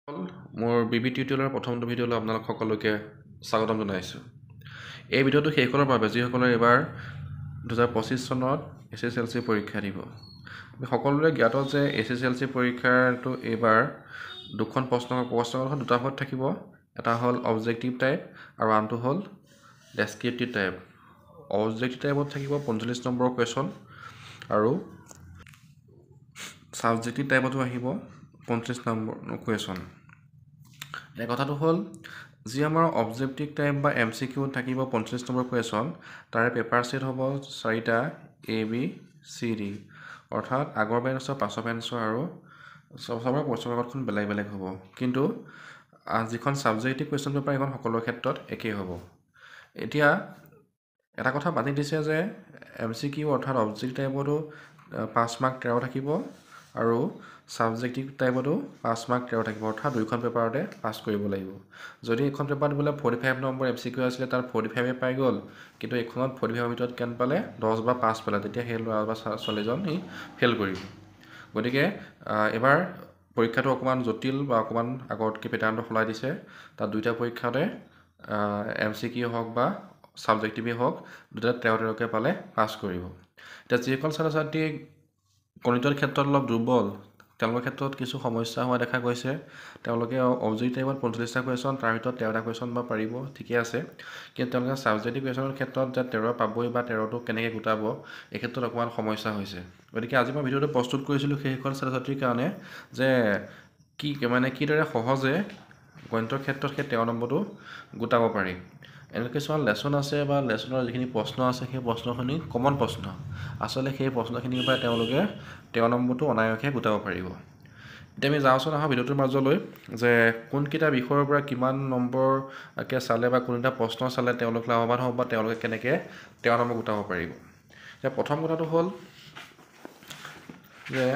মোৰ বিবি টিউটৰিয়েলৰ প্ৰথমটো ভিডিঅ'লৈ আপোনালোক সকলোকে স্বাগতম জনাইছোঁ। এই ভিডিঅ'টো সেইসকলৰ বাবে যিসকলে এইবাৰ 2025 চনত SSLC পৰীক্ষা দিব। আমি সকলোৰে জ্ঞাত যে SSLC পৰীক্ষাটো এইবাৰ দুখন প্ৰশ্নকাকত দুটা ভাগত থাকিব। এটা হ'ল অবজেক্টিভ টাইপ আৰু আনটো হ'ল ডেছক্ৰিপটিভ টাইপ। অবজেক্টিভ টাইপত থাকিব 45 নম্বৰৰ কুৱেশ্যন আৰু ছাবজেক্টিভ টাইপতো আহিব 25 নম্বৰ কুৱেশ্যন। এই কথাটো হ'ল যি আমাৰ অবজেক্টিভ টাইপ বা MCQ থাকিব 45 নম্বৰ কুৱেশ্যন, তাৰে পেপাৰ ছেট হ'ব 4টা ABCD, অৰ্থাৎ আগৰ বেঞ্চৰ পাছৰ বেঞ্চৰ আৰু চবৰে প্ৰশ্নকাকতখন বেলেগ বেলেগ হ'ব। কিন্তু যিখন ছাবজেক্টিভ কুৱেশ্যন পেপাৰ এইখন সকলোৰে ক্ষেত্ৰত একেই হ'ব। এতিয়া এটা কথা বান্ধি দিছে যে MCQ অৰ্থাৎ অবজেক্টিভ টাইপতো 5 মাৰ্ক 13 থাকিব আৰু ছাবজেক্টিভ টাইপতো 5 মাৰ্ক 13 থাকিব, অৰ্থাৎ দুইখন পেপাৰতে পাছ কৰিব লাগিব। যদি এখন পেপাৰত বোলে 45 নম্বৰ MCQ আছিলে তাত 45 পাই গ'ল, কিন্তু এইখনত 45ৰ ভিতৰত কেন পালে 10 বা 5 পালে, তেতিয়া সেই ল'ৰা বা ছোৱালীজন ফেইল কৰিব। গতিকে এবাৰ পৰীক্ষাটো অকণমান জটিল বা অকণমান আগতকৈ পেটাৰ্ণটো সলাই দিছে। তাত দুইটা পৰীক্ষাতে MCQ হওক বা ছাবজেক্টিভেই হওক দুটা 13-13কৈ পালে পাছ কৰিব। এতিয়া যিসকল ছাত্ৰ ছাত্ৰী গণিতৰ ক্ষেত্ৰত অলপ দুৰ্বল, তেওঁলোকৰ ক্ষেত্ৰত কিছু সমস্যা হোৱা দেখা গৈছে। তেওঁলোকে অবজেক্টিভ টাইপত 45টা কুৱেশ্যন, তাৰ ভিতৰত 13টা কুৱেশ্যন বা পাৰিব, ঠিকে আছে। কিন্তু তেওঁলোকে ছাবজেক্টিভ কুৱেশ্যনৰ ক্ষেত্ৰত যে 13 পাবই বা 13টো কেনেকৈ গোটাব, এই ক্ষেত্ৰত অকণমান সমস্যা হৈছে। গতিকে আজি মই ভিডিঅ'টো প্ৰস্তুত কৰিছিলোঁ সেইসকল ছাত্ৰ ছাত্ৰীৰ কাৰণে যে কিদৰে সহজে গণিতৰ ক্ষেত্ৰত সেই 13 নম্বৰটো গোটাব পাৰি। এনেকুৱা কিছুমান লেচন আছে বা লেচনৰ যিখিনি প্ৰশ্ন আছে সেই প্ৰশ্নখিনি কমন প্ৰশ্ন, আচলতে সেই প্ৰশ্নখিনিৰ পৰা তেওঁলোকে 13 নম্বৰটো অনায়াসে গোটাব পাৰিব। এতিয়া আমি যাওঁচোন আহা ভিডিঅ'টোৰ মাজলৈ যে কোনকেইটা বিষয়ৰ পৰা কিমান নম্বৰকৈ চালে বা কোনকেইটা প্ৰশ্ন চালে তেওঁলোক লাভৱান হ'ব বা তেওঁলোকে কেনেকৈ 13 নম্বৰ গোটাব পাৰিব। এতিয়া প্ৰথম কথাটো হ'ল যে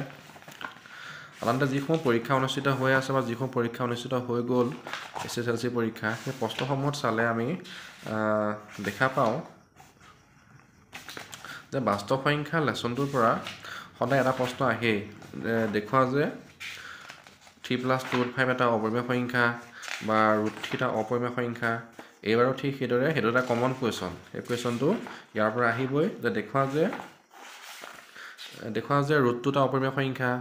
সাধাৰণতে যিসমূহ পৰীক্ষা অনুষ্ঠিত হৈ আছে বা যিসমূহ পৰীক্ষা অনুষ্ঠিত হৈ গ'ল SSLC পৰীক্ষা, সেই প্ৰশ্নসমূহত চালে আমি দেখা পাওঁ যে বাস্তৱ সংখ্যা লেচনটোৰ পৰা সদায় এটা প্ৰশ্ন আহেই, দেখুওৱা যে 3+2/5 এটা অপৰিমেয় সংখ্যা বা √3 এটা অপৰিমেয় সংখ্যা। এইবাৰো ঠিক সেইদৰে সেইটো এটা কমন কুৱেশ্যন। এই কুৱেশ্যনটো ইয়াৰ পৰা আহিবই যে দেখুওৱা যে √2 এটা অপৰিমেয় সংখ্যা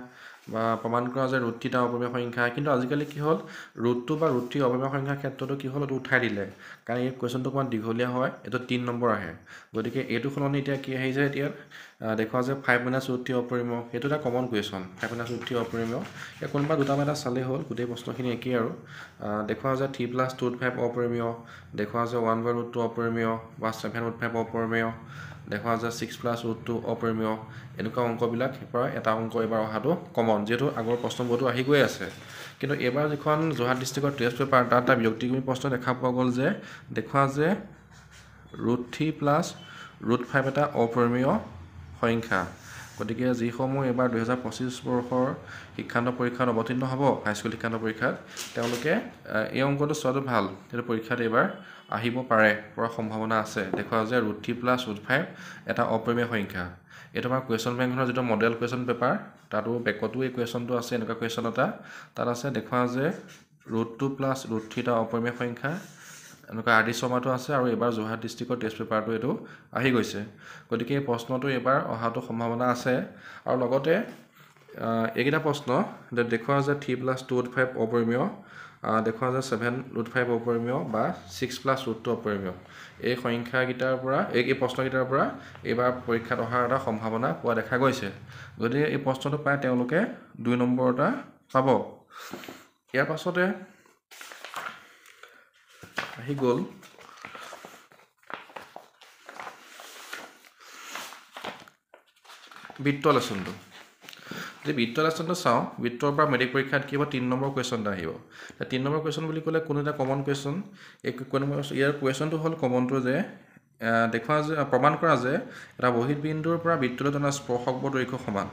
বা প্ৰমাণ কৰা যে √3 এটা অপৰিমেয় সংখ্যা। কিন্তু আজিকালি কি হ'ল √2 বা √3 অপৰিমেয় সংখ্যাৰ ক্ষেত্ৰতো কি হ'ল, এইটো উঠাই দিলে, কাৰণ এই কুৱেশ্যনটো অকণমান দীঘলীয়া হয়, এইটো 3 নম্বৰ আহে। গতিকে এইটো সলনি এতিয়া কি আহিছে, এতিয়া দেখুওৱা যে 5 - √3 অপৰিমেয়, সেইটো এটা কমন কুৱেশ্যন। 5 - √3 অপৰিমেয়, এই কোনোবা দুটামান এটা চালেই হ'ল, গোটেই প্ৰশ্নখিনি একেই আৰু। দেখুওৱা যে 3+2/5 অপৰিমেয়, দেখুওৱা যে 1/√2 অপৰিমেয় বা 7/5 অপৰিমেয়, দেখুওৱা যে 6+√2 অপৰিমেয়। এনেকুৱা অংকবিলাক পৰা এটা অংক এইবাৰ অহাটো কমন, যিহেতু আগৰ প্ৰশ্নবোৰতো আহি গৈ আছে। কিন্তু এইবাৰ যিখন যোৰহাট ডিষ্ট্ৰিক্টৰ টেষ্ট পেপাৰ, তাত এটা ব্যক্তিগত প্ৰশ্ন দেখা পোৱা গ'ল যে দেখুওৱা যে √3 + √5 এটা অপৰিমেয় সংখ্যা। গতিকে যিসমূহ এইবাৰ 2025 বৰ্ষৰ শিক্ষান্ত পৰীক্ষাত অৱতীৰ্ণ হ'ব, হাইস্কুল শিক্ষান্ত পৰীক্ষাত, তেওঁলোকে এই অংকটো চোৱাটো ভাল, যিহেতু পৰীক্ষাত এইবাৰ আহিব পাৰে, পৰা সম্ভাৱনা আছে। দেখুওৱা যে √3 + √5 এটা অপৰিমেয় সংখ্যা। এইটো আমাৰ কুৱেশ্যন বেংকখনৰ যিটো মডেল কুৱেশ্যন পেপাৰ, তাতো বেকতো এই কুৱেশ্যনটো আছে, এনেকুৱা কুৱেশ্যন এটা তাত আছে। দেখুওৱা যে √2 + √3 এটা অপৰিমেয় সংখ্যা, এনেকুৱা RD শৰ্মাটো আছে, আৰু এইবাৰ যোৰহাট ডিষ্ট্ৰিক্টৰ টেষ্ট পেপাৰটো এইটো আহি গৈছে। গতিকে এই প্ৰশ্নটো এইবাৰ অহাটো সম্ভাৱনা আছে। আৰু লগতে এইকেইটা প্ৰশ্ন দেখুওৱা যে 3+2/5 অপৰিমেয়, দেখুওৱা যে 7/5 অপৰিমেয় বা 6+√2 অপৰিমেয়। এই সংখ্যাকেইটাৰ পৰা এই প্ৰশ্নকেইটাৰ পৰা এইবাৰ পৰীক্ষাত অহাৰ এটা সম্ভাৱনা পোৱা দেখা গৈছে। গতিকে এই প্ৰশ্নটো পাই তেওঁলোকে 2 নম্বৰ এটা পাব। ইয়াৰ পাছতে আহি গ'ল বৃত্ত লেচনটো। যদি বৃত্ত লেচনটো চাওঁ, বৃত্তৰ পৰা মেট্ৰিক পৰীক্ষাত কি হ'ব, 3 নম্বৰ কুৱেশ্যন এটা আহিব। 3 নম্বৰ কুৱেশ্যন বুলি ক'লে কোনো এটা কমন কুৱেশ্যন। ইয়াৰ কুৱেশ্যনটো হ'ল কমনটো যে দেখুওৱা যে প্ৰমাণ কৰা যে এটা বহিত বিন্দুৰ পৰা বৃত্তলৈ টনা স্পৰ্শকৰ দৈৰ্ঘ্য সমান।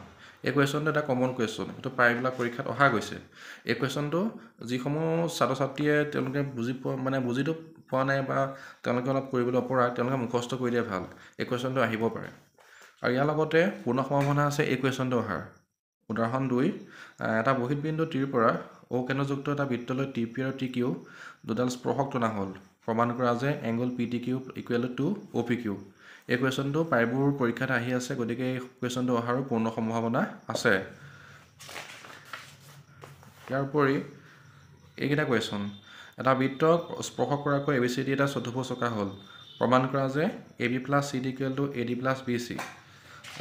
এই কুৱেশ্যনটো এটা কমন কুৱেশ্যন, এইটো প্ৰায়বিলাক পৰীক্ষাত অহা গৈছে। এই কুৱেশ্যনটো যিসমূহ ছাত্ৰ ছাত্ৰীয়ে তেওঁলোকে বুজিটো পোৱা নাই বা তেওঁলোকে অলপ কৰিবলৈ অপৰাগ, তেওঁলোকে মুখস্থ কৰি দিয়ে ভাল, এই কুৱেশ্যনটো আহিব পাৰে। আৰু ইয়াৰ লগতে পূৰ্ণ সম্ভাৱনা আছে এই কুৱেশ্যনটো অহাৰ। উদাহৰণ 2, এটা বহিত বিন্দু টিৰ পৰা ও কেন্দ্ৰযুক্ত এটা বৃত্তলৈ টি পি আৰু টি কিউ দুডাল স্পৰ্শক টনা হ'ল প্ৰমাণ কৰা যে angle P T Q equal to O' P Q এই কুৱেশ্যনটো প্ৰায়বোৰ পৰীক্ষাত আহি আছে গতিকে এই কুৱেশ্যনটো অহাৰো পূৰ্ণ সম্ভাৱনা আছে ইয়াৰ উপৰি এইকেইটা কুৱেশ্যন এটা বৃত্তক স্পৰ্শ কৰাকৈ এ বি চি ডি এটা চতুৰ্ভুজ অঁকা হ'ল প্ৰমাণ কৰা যে A B plus C D equal to A D plus B C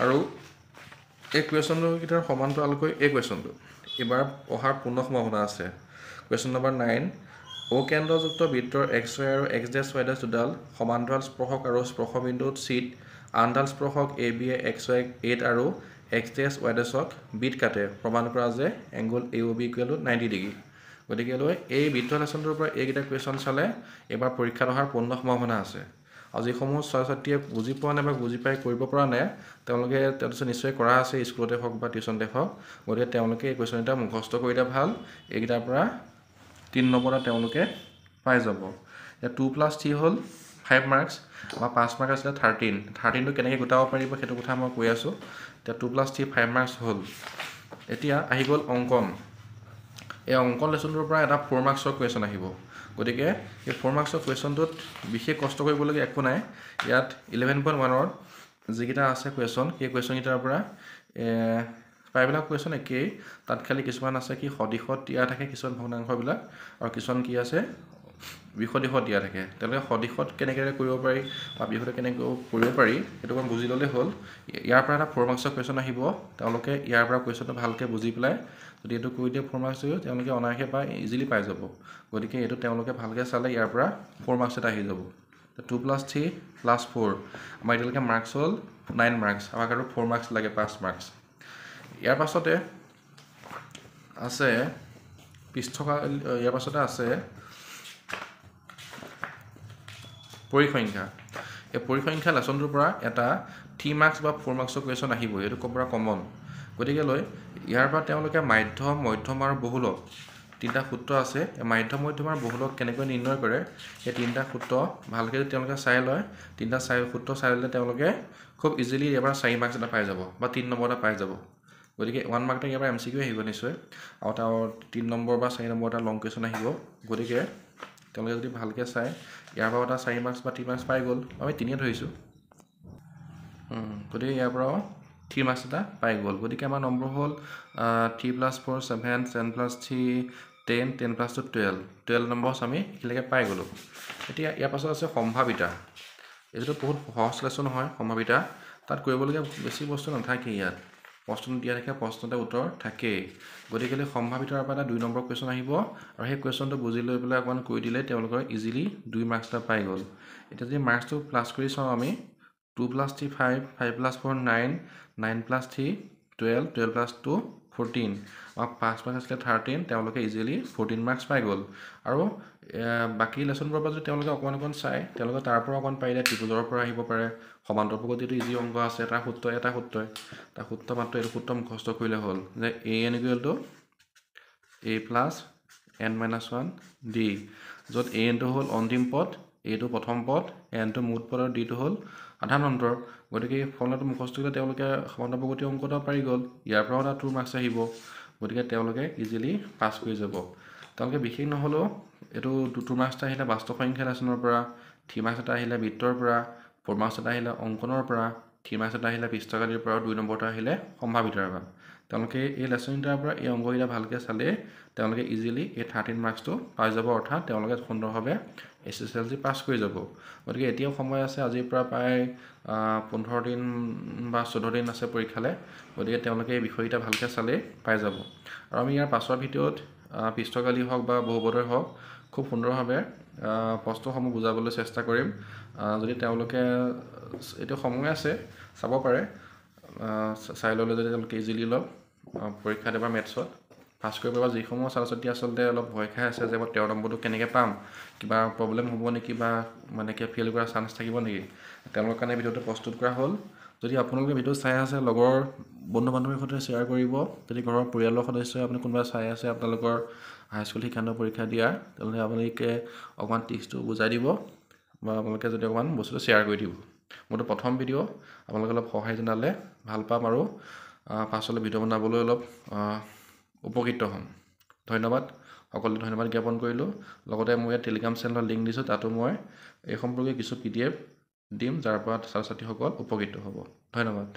আৰু এই কুৱেশ্যনটোৰ সমান্তৰালকৈ এই কুৱেশ্যনটো এইবাৰ অহাৰ পূৰ্ণ সম্ভাৱনা আছে কুৱেশ্যন নম্বৰ 9 ও কেন্দ্ৰযুক্ত বৃত্তৰ এক্স ৱাই আৰু এক্স ডেছ ৱাই ডেছ দুডাল সমান্তৰাল স্পৰ্শক আৰু স্পৰ্শবিন্দুত চিত আনডাল স্পৰ্শক A B A x Y 8 আৰু এক্স ডেছ ৱাই ডেছক বিত কাটে প্ৰমাণ কৰা যে angle A O' B equal to 90 degree গতিকে এই বৃত্ত লেচনটোৰ পৰা এইকেইটা কুৱেশ্যন চালে এবাৰ পৰীক্ষাত অহাৰ পূৰ্ণ সম্ভাৱনা আছে আৰু যিসমূহ ছাত্ৰ ছাত্ৰীয়ে বুজি পোৱা নাই বা বুজি পাই কৰিব পৰা নাই তেওঁলোকে নিশ্চয় কৰা আছে স্কুলতে হওক বা টিউশ্যনতে হওক গতিকে তেওঁলোকে এই কুৱেশ্যন এটা মুখস্থ কৰিলে ভাল এইকেইটাৰ পৰা 3 নম্বৰ তেওঁলোকে পাই যাব এতিয়া 2+3 হ'ল 5 মাৰ্কছ বা 5 মাৰ্ক আছিলে 13টো কেনেকৈ গোটাব পাৰিব সেইটো কথা মই কৈ আছোঁ এতিয়া 2+3 5 মাৰ্কছ হ'ল এতিয়া আহি গ'ল অংকন এই অংকন লেচনটোৰ পৰা এটা 4 মাৰ্কছৰ কুৱেশ্যন আহিব গতিকে এই 4 মাৰ্কছৰ কুৱেশ্যনটোত বিশেষ কষ্ট কৰিবলগীয়া একো নাই ইয়াত 11.1ৰ যিকেইটা আছে কুৱেশ্যন সেই কুৱেশ্যনকেইটাৰ পৰা প্ৰায়বিলাক কুৱেশ্যন একেই তাত খালি কিছুমান আছে কি সদিশত দিয়া থাকে কিছুমান ভগ্নাংশবিলাক আৰু কিছুমান কি আছে বিসদিশত দিয়া থাকে তেওঁলোকে সদিশত কেনেকৈ কৰিব পাৰি বা বিসদিশত কেনেকৈ কৰিব পাৰি সেইটো অকণ বুজি ল'লে হ'ল ইয়াৰ পৰা এটা 4 মাৰ্কছৰ কুৱেশ্যন আহিব তেওঁলোকে ইয়াৰ পৰা কুৱেশ্যনটো ভালকৈ বুজি পেলাই যদি এইটো কৰি দিয়ে 4 মাৰ্কছ দিব তেওঁলোকে অনায়াসে বা ইজিলি পাই যাব গতিকে এইটো তেওঁলোকে ভালকৈ চালে ইয়াৰ পৰা 4 মাৰ্কছ এটা আহি যাব 2+3 + 4 আমাৰ এতিয়ালৈকে মাৰ্কছ হ'ল 9 মাৰ্কছ আমাক আৰু 4 মাৰ্কছ লাগে 5 মাৰ্কছ ইয়াৰ পাছতে আছে ইয়াৰ পাছতে আছে পৰিসংখ্যা এই পৰিসংখ্যা লেচনটোৰ পৰা এটা 3 মাৰ্কছ বা 4 মাৰ্কছৰ কুৱেশ্যন আহিব এইটো ক'ৰ পৰা কমন গতিকে ইয়াৰ পৰা তেওঁলোকে মাধ্যম মধ্যম আৰু বহুলক তিনিটা সূত্ৰ আছে মাধ্যম মধ্যম আৰু বহুলক কেনেকৈ নিৰ্ণয় কৰে এই তিনিটা সূত্ৰ ভালকৈ যদি তেওঁলোকে চাই লয় তিনিটা সূত্ৰ চাই ল'লে তেওঁলোকে খুব ইজিলি এবাৰ 4 মাৰ্কছ এটা পাই যাব বা 3 নম্বৰ এটা পাই যাব গতিকে 1 মাৰ্ক ইয়াৰ পৰা এম চি কিউ আহিব নিশ্চয় আৰু তাৰ 3 নম্বৰ বা 4 নম্বৰ এটা লং কুৱেশ্যন আহিব গতিকে তেওঁলোকে যদি ভালকৈ চায় ইয়াৰ পৰা এটা 4 মাৰ্কছ বা 3 মাৰ্কছ পাই গ'ল আমি 3 ধৰিছোঁ গতিকে ইয়াৰ পৰাও 3 মাৰ্কছ এটা পাই গ'ল গতিকে আমাৰ নম্বৰ হ'ল 3+4 7 7+3 10 10+2 12 নম্বৰ আমি এইখিনিলৈকে পাই গ'লোঁ এতিয়া ইয়াৰ পাছত আছে সম্ভাৱিতা এইটো বহুত সহজ লেচন হয় সম্ভাৱিতা তাত কৰিবলগীয়া বেছি বস্তু নাথাকে ইয়াত প্ৰশ্ন দিয়া থাকে প্ৰশ্নতে উত্তৰ থাকেই গতিকে সম্ভাৱিতাৰ পৰা এটা 2 নম্বৰ কুৱেশ্যন আহিব আৰু সেই কুৱেশ্যনটো বুজি লৈ পেলাই অকণমান কৈ দিলে তেওঁলোকৰ ইজিলি 2 মাৰ্কছ এটা পাই গ'ল এতিয়া যদি মাৰ্কছটো প্লাছ কৰি চাওঁ আমি 2+3 5 5+4 9 9+3 12 12+2 14 আৰু 5 মাৰ্কছ আছিলে 13 তেওঁলোকে ইজিলি 14 মাৰ্কছ পাই গ'ল আৰু বাকী লেচনবোৰৰ পৰা যদি তেওঁলোকে অকণমান চায় তেওঁলোকে তাৰ পৰা অকণমান পাৰিলে ত্ৰিভুজৰ পৰা আহিব পাৰে সমান্তৰ প্ৰগতিটো ইজি অংক আছে এটা সূত্ৰ মাত্ৰ এইটো সূত্ৰ মুখস্থ কৰিলে হ'ল যে A N equal to A plus N minus 1 D য'ত এ এনটো হ'ল অন্তিম পদ এটো প্ৰথম পদ এনটো মুঠ পদ আৰু ডিটো হ'ল আধান অন্তৰ গতিকে এই ফৰ্মুলাটো মুখস্থ কৰিলে তেওঁলোকে সমান্তৰ প্ৰগতি অংক এটা পাৰি গ'ল ইয়াৰ পৰাও এটা 2 মাৰ্কছ আহিব গতিকে তেওঁলোকে ইজিলি পাছ কৰি যাব তেওঁলোকে বিশেষ নহ'লেও এইটো 2 মাৰ্কছ এটা আহিলে বাস্তৱ সংখ্যা লেচনৰ পৰা 3 মাৰ্কছ এটা আহিলে বৃত্তৰ পৰা 4 মাৰ্কছ এটা আহিলে অংকনৰ পৰা 3 মাৰ্কছ এটা আহিলে পৃষ্ঠকালিৰ পৰা 2 নম্বৰটা আহিলে সম্ভাৱিতাৰ পৰা তেওঁলোকে এই লেচনকেইটাৰ পৰা এই অংককেইটা ভালকৈ চালে তেওঁলোকে ইজিলি এই 13 মাৰ্কছটো পাই যাব অৰ্থাৎ তেওঁলোকে সুন্দৰভাৱে SSLC পাছ কৰি যাব গতিকে এতিয়াও সময় আছে আজিৰ পৰা প্ৰায় 15 দিন বা 14 দিন আছে পৰীক্ষালৈ গতিকে তেওঁলোকে এই বিষয়কেইটা ভালকৈ চালে পাই যাব আৰু আমি ইয়াৰ পাছৰ ভিডিঅ'ত পৃষ্ঠকালি হওক বা বহুপদৰ হওক খুব সুন্দৰভাৱে প্ৰশ্নসমূহ বুজাবলৈ চেষ্টা কৰিম যদি তেওঁলোকে এইটো সময় আছে চাব পাৰে চাই ল'লে যদি তেওঁলোকে ইজিলি অলপ পৰীক্ষাত এবাৰ মেথছত পাছ কৰিব পাৰিব যিসমূহ ছাত্ৰ ছাত্ৰী আচলতে অলপ ভয় খাই আছে যে মই 13 নম্বৰটো কেনেকৈ পাম কিবা প্ৰব্লেম হ'ব নেকি বা মানে কিবা ফেইল কৰাৰ চান্স থাকিব নেকি তেওঁলোকৰ কাৰণে ভিডিঅ'টো প্ৰস্তুত কৰা হ'ল যদি আপোনালোকে ভিডিঅ' চাই আছে লগৰ বন্ধু বান্ধৱীৰ সৈতে শ্বেয়াৰ কৰিব যদি ঘৰৰ পৰিয়ালৰ সদস্য আপুনি কোনোবা চাই আছে আপোনালোকৰ হাইস্কুল শিক্ষান্ত পৰীক্ষা দিয়া তেনেহ'লে আপোনালোকে অকণমান টিপছটো বুজাই দিব বা আপোনালোকে যদি অকণমান বস্তুটো শ্বেয়াৰ কৰি দিব মোৰতো প্ৰথম ভিডিঅ' আপোনালোকে অলপ সহায় জনালে ভাল পাম আৰু পাছলৈ ভিডিঅ' বনাবলৈ অলপ উপকৃত হ'ম ধন্যবাদ। সকলোকে ধন্যবাদ জ্ঞাপন কৰিলোঁ। লগতে মই ইয়াত টেলিগ্ৰাম চেনেলৰ লিংক দিছোঁ, তাতো মই এই সম্পৰ্কে কিছু PDF দিম, যাৰ পৰা ছাত্ৰ ছাত্ৰীসকল উপকৃত হ'ব। ধন্যবাদ।